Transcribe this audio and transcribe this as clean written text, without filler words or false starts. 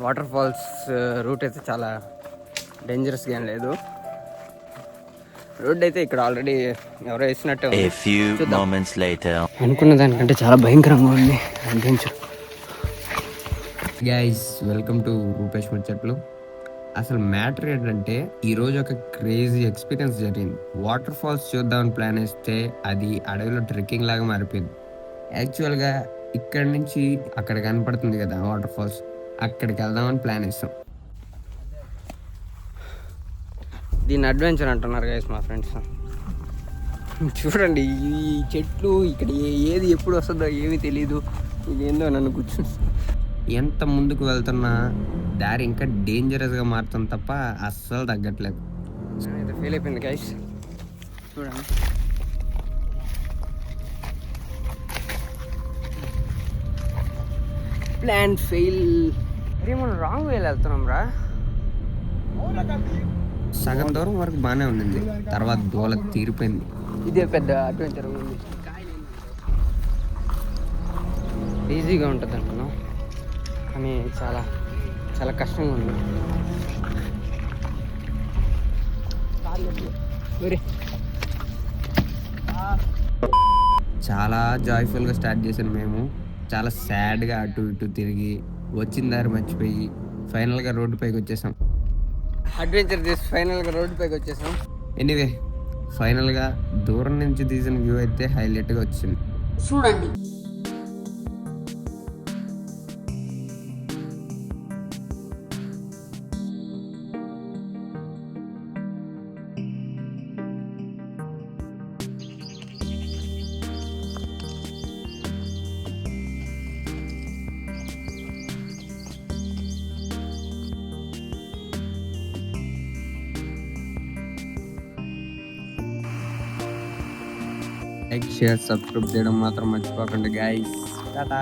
Water falls route అయితే చాలా డేంజరస్గా ఏం లేదు. రోడ్ అయితే ఇక్కడ ఆల్రెడీ ఎవరో వేసినట్టే ఉంది. అనుకున్న దానికంటే చాలా భయంకరంగా ఉంది adventure. Guys, welcome to Rupesh ముచ్చట్లు. అసలు మ్యాటర్ ఏంటంటే ఈరోజు ఒక క్రేజీ ఎక్స్పీరియన్స్ జరిగింది. వాటర్ ఫాల్స్ చూద్దామని ప్లాన్ వేస్తే అది అడవిలో ట్రెక్కింగ్ లాగా మారిపోయింది. యాక్చువల్గా ఇక్కడ నుంచి అక్కడ కనపడుతుంది కదా వాటర్ ఫాల్స్, అక్కడికి వెళ్దామని ప్లాన్ వేస్తాం. దీన్ని అడ్వెంచర్ అంటున్నారు గైస్ మా ఫ్రెండ్స్. చూడండి ఈ చెట్లు ఇక్కడ ఏది ఎప్పుడు వస్తుందో ఏమీ తెలియదు. ఇదేందో నన్ను కూర్చుని ఎంత ముందుకు వెళ్తున్నా దారి ఇంకా డేంజరస్గా మారుతుంది తప్ప అస్సలు తగ్గట్లేదు. అయితే ఫెయిల్ అయిపోయింది గైస్. చూడండి ప్లాన్ ఫెయిల్. అరే మనం రాంగ్ వేలో వెళ్తున్నాం రా. సగం దూరం వరకు బాగానే ఉండింది, తర్వాత ధూళ తీరిపోయింది. ఇదే పెద్ద అడ్వెంచర్ ఉంది. ఈజీగా ఉంటుంది అనుకున్నాం కానీ చాలా చాలా కష్టంగా ఉంది. చాలా జాయ్ఫుల్గా స్టార్ట్ చేశాను మేము. చాలా సాడ్గా అటు ఇటు తిరిగి వచ్చిన దారి మర్చిపోయి ఫైనల్గా రోడ్డు పైకి వచ్చేసాం. అడ్వెంచర్ చేసి ఫైనల్గా రోడ్డు పైకి వచ్చేసాం. ఎనీవే, ఫైనల్గా దూరం నుంచి తీసిన వ్యూ అయితే హైలైట్గా వచ్చింది. చూడండి లైక్, షేర్, సబ్స్క్రైబ్ చేయడం మాత్రం మర్చిపోకండి గైస్. టాటా.